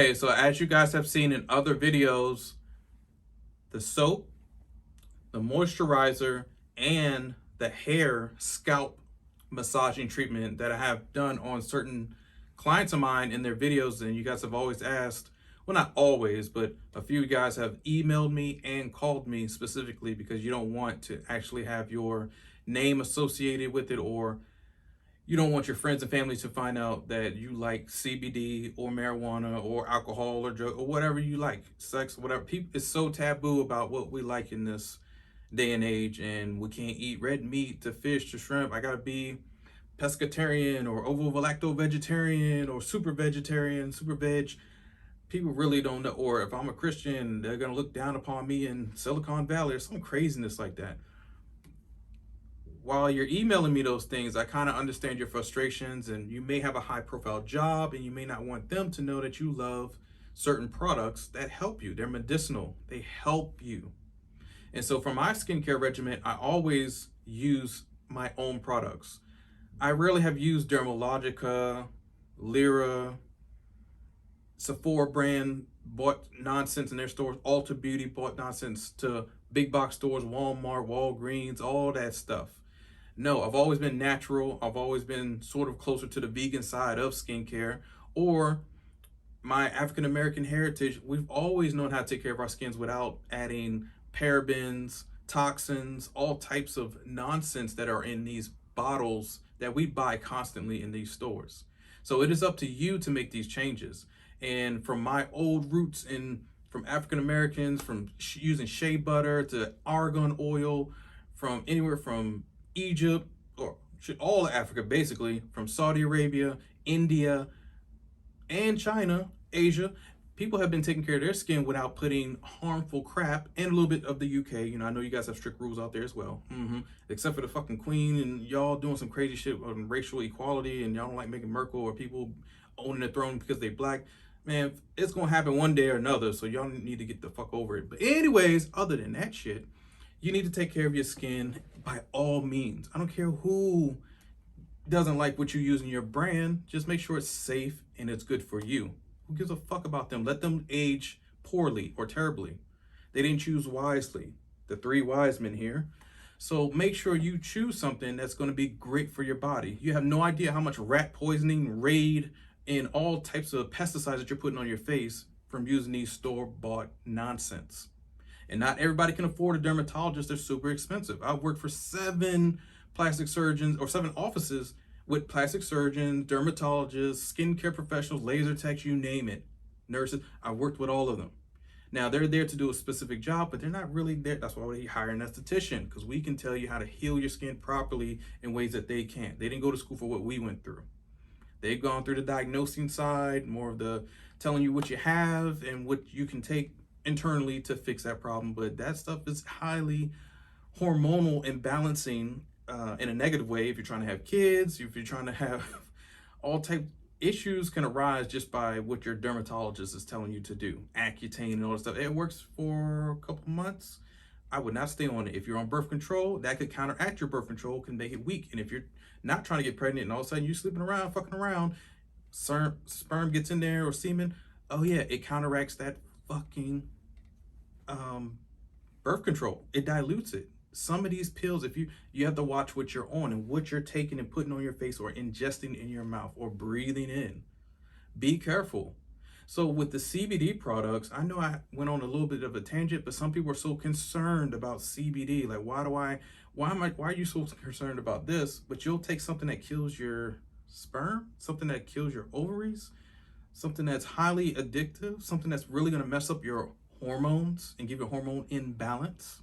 Okay, so as you guys have seen in other videos, the soap, the moisturizer, and the hair scalp massaging treatment that I have done on certain clients of mine in their videos, and you guys have always asked, well, not always, but a few guys have emailed me and called me specifically because you don't want to actually have your name associated with it, or you don't want your friends and family to find out that you like CBD or marijuana or alcohol or drug or whatever you like, sex, whatever. People, it's so taboo about what we like in this day and age, and we can't eat red meat to fish to shrimp. I gotta be pescatarian or ovo-lacto vegetarian or super vegetarian, super veg. People really don't know. Or if I'm a Christian, they're gonna look down upon me in Silicon Valley or some craziness like that. While you're emailing me those things, I kind of understand your frustrations, and you may have a high profile job and you may not want them to know that you love certain products that help you. They're medicinal, they help you. And so for my skincare regimen, I always use my own products. I rarely have used Dermalogica, Lyra, Sephora brand bought nonsense in their stores, Ulta Beauty bought nonsense to big box stores, Walmart, Walgreens, all that stuff. No, I've always been natural. I've always been sort of closer to the vegan side of skincare, or my African American heritage. We've always known how to take care of our skins without adding parabens, toxins, all types of nonsense that are in these bottles that we buy constantly in these stores. So it is up to you to make these changes. And from my old roots in from African Americans, from using shea butter to argan oil, from anywhere from Egypt or all of Africa, basically, from Saudi Arabia, India, and China, Asia, people have been taking care of their skin without putting harmful crap, and a little bit of the UK. You know, I know you guys have strict rules out there as well. Except for the fucking Queen and y'all doing some crazy shit on racial equality, and y'all don't like Meghan Merkel or people owning the throne because they black. Man, it's gonna happen one day or another, so y'all need to get the fuck over it. But anyways, other than that shit, you need to take care of your skin by all means. I don't care who doesn't like what you use in your brand. Just make sure it's safe and it's good for you. Who gives a fuck about them? Let them age poorly or terribly. They didn't choose wisely. The three wise men here. So make sure you choose something that's going to be great for your body. You have no idea how much rat poisoning, Raid, and all types of pesticides that you're putting on your face from using these store-bought nonsense. And not everybody can afford a dermatologist. They're super expensive. I've worked for 7 plastic surgeons or 7 offices with plastic surgeons, dermatologists, skincare professionals, laser techs, you name it, nurses. I've worked with all of them. Now they're there to do a specific job, but they're not really there. That's why we hire an esthetician, because we can tell you how to heal your skin properly in ways that they can't. They didn't go to school for what we went through. They've gone through the diagnosing side, more of the telling you what you have and what you can take internally to fix that problem. But that stuff is highly hormonal and balancing in a negative way. If you're trying to have kids, if you're trying to have all type issues can arise just by what your dermatologist is telling you to do. Accutane and all that stuff. It works for a couple months. I would not stay on it. If you're on birth control, that could counteract your birth control, can make it weak. And if you're not trying to get pregnant and all of a sudden you're sleeping around, fucking around, sperm gets in there or semen, oh yeah, it counteracts that fucking birth control. It dilutes it. Some of these pills, if you have to watch what you're on and what you're taking and putting on your face or ingesting in your mouth or breathing in. Be careful. So with the CBD products, I know I went on a little bit of a tangent, but some people are so concerned about CBD. Like, why are you so concerned about this? But you'll take something that kills your sperm, something that kills your ovaries, something that's highly addictive, something that's really going to mess up your hormones and give you a hormone imbalance.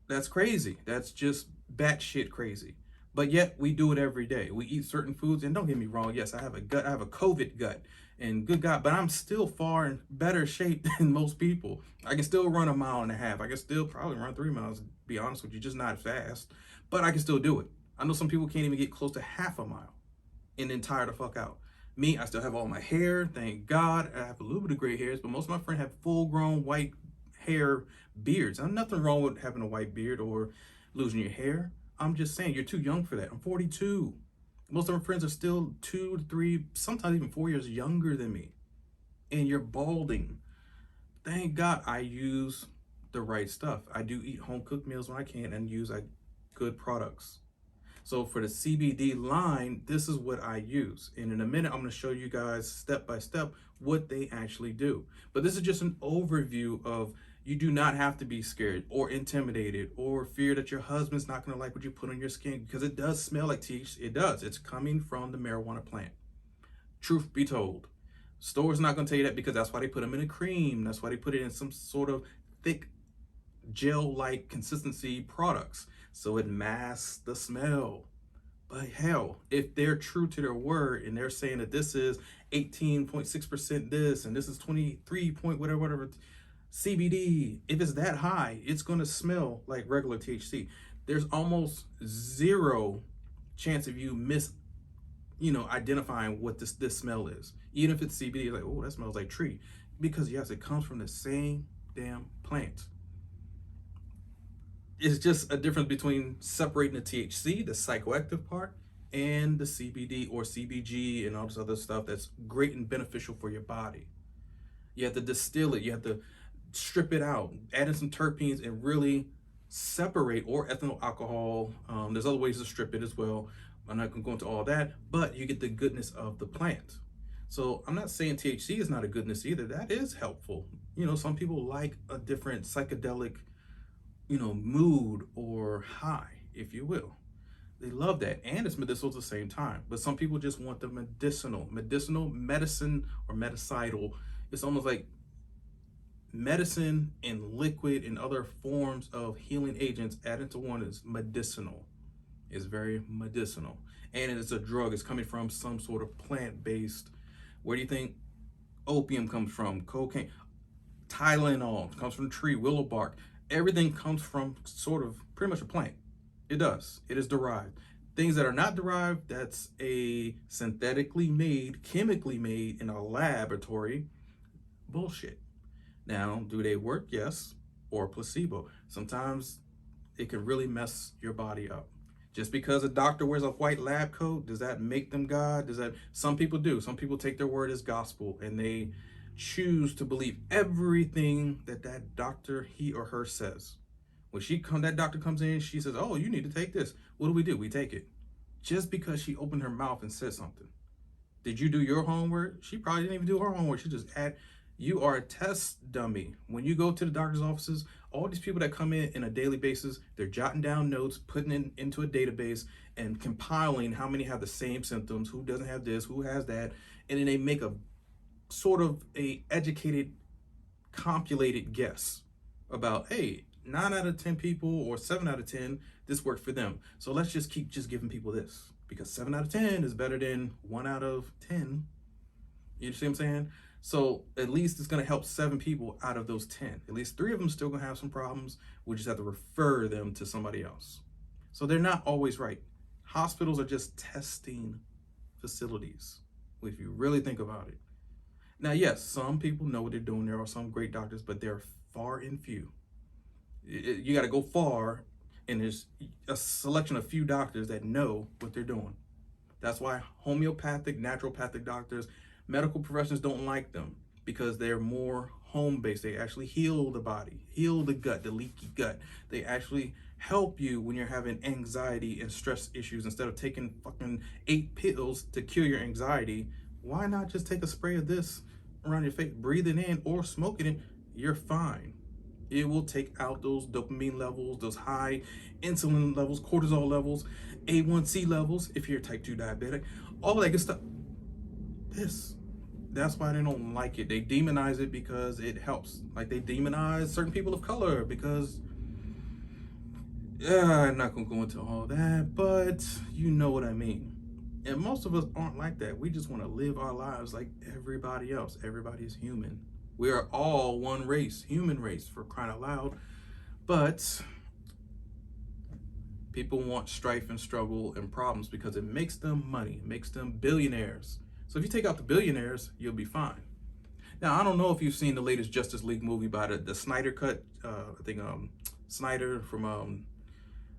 That's crazy. That's just batshit crazy. But yet we do it every day. We eat certain foods, and don't get me wrong, yes, I have a gut, I have a COVID gut, and good God, but I'm still far in better shape than most people. I can still run 1.5 miles. I can still probably run 3 miles, to be honest with you, just not fast, but I can still do it. I know some people can't even get close to 1/2 mile and then tire the fuck out. Me, I still have all my hair, thank God. I have a little bit of gray hairs, but most of my friends have full-grown white hair beards. There's nothing wrong with having a white beard or losing your hair. I'm just saying, you're too young for that. I'm 42. Most of my friends are still 2 to 3, sometimes even 4 years younger than me. and you're balding. Thank God I use the right stuff. I do eat home cooked meals when I can and use like good products. So for the CBD line, this is what I use. And in a minute, I'm going to show you guys step by step what they actually do. But this is just an overview of, you do not have to be scared or intimidated or fear that your husband's not going to like what you put on your skin, because it does smell like THC. It does. It's coming from the marijuana plant. Truth be told. Store's not going to tell you that, because that's why they put them in a cream. That's why they put it in some sort of thick gel-like consistency products, so it masks the smell. But hell, if they're true to their word and they're saying that this is 18.6% this and this is 23 point whatever CBD, if it's that high, it's going to smell like regular THC. There's almost zero chance of you identifying what this smell is. Even if it's CBD, like, oh, that smells like tree, because yes, it comes from the same damn plant. It's just a difference between separating the THC, the psychoactive part, and the CBD or CBG and all this other stuff that's great and beneficial for your body. You have to distill it, you have to strip it out, add in some terpenes and really separate, or ethanol alcohol. There's other ways to strip it as well. I'm not going to go into all that, but you get the goodness of the plant. So I'm not saying THC is not a goodness either. That is helpful. Some people like a different psychedelic mood or high, if you will. They love that, and it's medicinal at the same time. But some people just want the medicinal medicine, or medicidal. It's almost like medicine and liquid and other forms of healing agents added to one is medicinal. It's very medicinal, and it's a drug. It's coming from some sort of plant-based. Where do you think opium comes from? Cocaine, Tylenol comes from tree, willow bark. Everything comes from sort of pretty much a plant. It does. It is derived. Things that are not derived, that's a synthetically made, chemically made in a laboratory. Bullshit. Now, do they work? Yes. Or placebo. Sometimes it can really mess your body up. Just because a doctor wears a white lab coat, does that make them God? Some people do. Some people take their word as gospel and they choose to believe everything that doctor, he or her, says. When that doctor comes in, she says, oh, you need to take this. What do? We take it. Just because she opened her mouth and said something. Did you do your homework? She probably didn't even do her homework. She just you are a test dummy. When you go to the doctor's offices, all these people that come in a daily basis, they're jotting down notes, putting it into a database and compiling how many have the same symptoms, who doesn't have this, who has that. And then they make a sort of a educated, compulated guess about, hey, 9 out of 10 people or 7 out of 10, this worked for them. So let's just keep giving people this, because 7 out of 10 is better than 1 out of 10. You see what I'm saying? So at least it's going to help 7 people out of those 10. At least 3 of them still going to have some problems. We just have to refer them to somebody else. So they're not always right. Hospitals are just testing facilities, if you really think about it. Now, yes, some people know what they're doing. There are some great doctors, but they're far and few. You got to go far, and there's a selection of few doctors that know what they're doing. That's why homeopathic, naturopathic doctors, medical professionals don't like them, because they're more home-based. They actually heal the body, heal the gut, the leaky gut. They actually help you when you're having anxiety and stress issues. Instead of taking fucking 8 pills to cure your anxiety, why not just take a spray of this around your face, breathe it in or smoke it in? You're fine. It will take out those dopamine levels, those high insulin levels, cortisol levels, A1C levels, if you're type 2 diabetic, all that good stuff. That's why they don't like it. They demonize it because it helps. Like they demonize certain people of color because, I'm not gonna go into all that, but you know what I mean. And most of us aren't like that. We just want to live our lives like everybody else. Everybody is human. We are all one race, human race, for crying out loud. But people want strife and struggle and problems because it makes them money, it makes them billionaires. So if you take out the billionaires, you'll be fine. Now, I don't know if you've seen the latest Justice League movie by the Snyder Cut. I think Snyder from,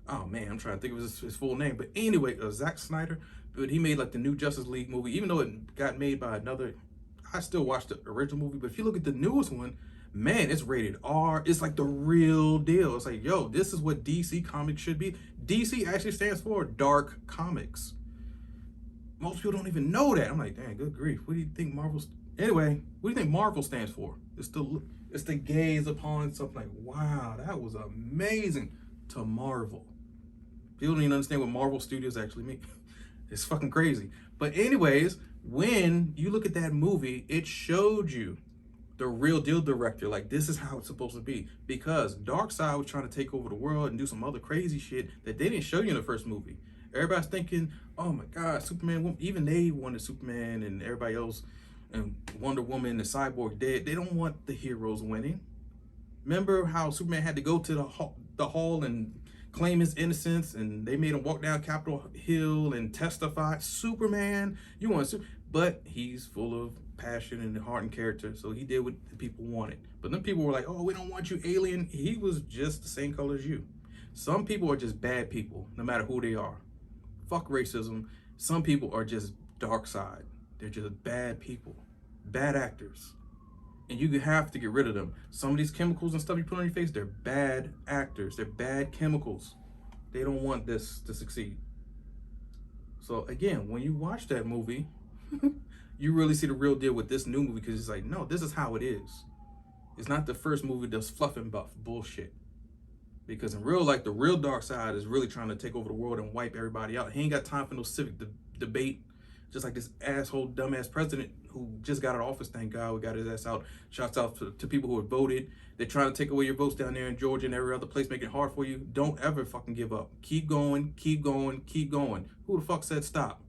oh man, I'm trying to think of his full name. But anyway, Zack Snyder. But he made like the new Justice League movie, even though it got made by another, I still watch the original movie, but if you look at the newest one, man, it's rated R. It's like the real deal. It's like, yo, this is what DC Comics should be. DC actually stands for Dark Comics. Most people don't even know that. I'm like, dang, good grief. What do you think Marvel's... Anyway, what do you think Marvel stands for? It's the gaze upon something like, wow, that was amazing, to Marvel. People don't even understand what Marvel Studios actually mean. It's fucking crazy. But anyways, when you look at that movie, it showed you the real deal director. Like, this is how it's supposed to be. Because Darkseid was trying to take over the world and do some other crazy shit that they didn't show you in the first movie. Everybody's thinking, oh my God, Superman, even they wanted Superman and everybody else, and Wonder Woman and Cyborg dead. They don't want the heroes winning. Remember how Superman had to go to the hall and claim his innocence, and they made him walk down Capitol Hill and testify? Superman, you want to, but he's full of passion and heart and character, so he did what the people wanted. But then people were like, oh, we don't want you, alien. He was just the same color as you. Some people are just bad people, no matter who they are. Fuck racism. Some people are just dark side. They're just bad people, bad actors. And you have to get rid of them. Some of these chemicals and stuff you put on your face, they're bad actors. They're bad chemicals. They don't want this to succeed. So again, when you watch that movie, you really see the real deal with this new movie, because it's like, no, this is how it is. It's not the first movie that's fluff and buff bullshit. Because in real life, the real dark side is really trying to take over the world and wipe everybody out. He ain't got time for no civic debate. Just like this asshole, dumbass president who just got out of office. Thank God we got his ass out. Shouts out to people who have voted. They're trying to take away your votes down there in Georgia and every other place, making it hard for you. Don't ever fucking give up. Keep going, keep going, keep going. Who the fuck said stop?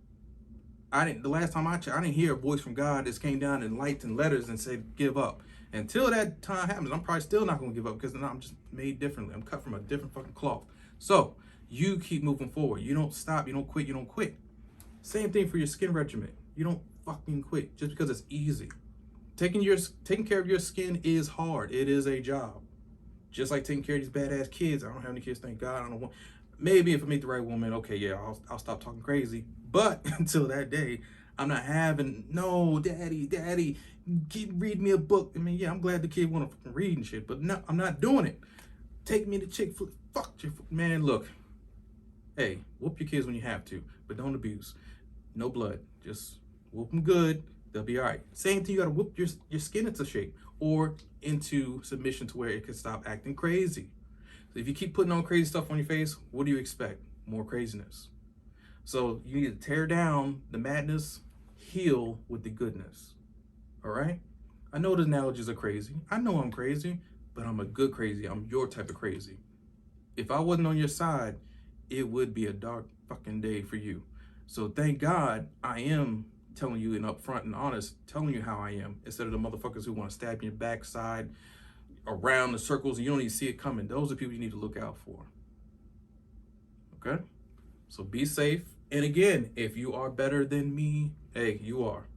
The last time I checked, I didn't hear a voice from God that came down in lights and letters and said, give up. Until that time happens, I'm probably still not going to give up, because then I'm just made differently. I'm cut from a different fucking cloth. So you keep moving forward. You don't stop. You don't quit. You don't quit. Same thing for your skin regimen. You don't fucking quit just because it's easy. Taking care of your skin is hard. It is a job. Just like taking care of these badass kids. I don't have any kids, thank God. I don't want. Maybe if I meet the right woman, okay, yeah, I'll stop talking crazy. But until that day, I'm not having, no, daddy, read me a book. I mean, yeah, I'm glad the kid want to fucking read and shit, but no, I'm not doing it. Take me to Chick-fil-A. Fuck Chick-fil-A. Man, look. Hey, whoop your kids when you have to, but don't abuse. No blood. Just whoop them good. They'll be all right. Same thing, you got to whoop your skin into shape or into submission to where it can stop acting crazy. So if you keep putting on crazy stuff on your face, what do you expect? More craziness. So you need to tear down the madness, heal with the goodness. All right? I know the analogies are crazy. I know I'm crazy, but I'm a good crazy. I'm your type of crazy. If I wasn't on your side, it would be a dark fucking day for you. So thank God I am telling you and upfront and honest, telling you how I am, instead of the motherfuckers who want to stab you in your backside, around the circles, and you don't even see it coming. Those are people you need to look out for. Okay? So be safe. And again, if you are better than me, hey, you are.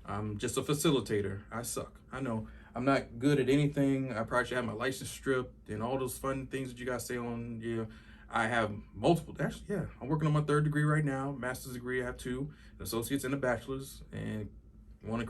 I'm just a facilitator. I suck. I know. I'm not good at anything. I probably should have my license stripped and all those fun things that you guys say on, yeah. I have multiple, actually, yeah. I'm working on my 3rd degree right now. Master's degree, I have 2, an associate's and a bachelor's, and want to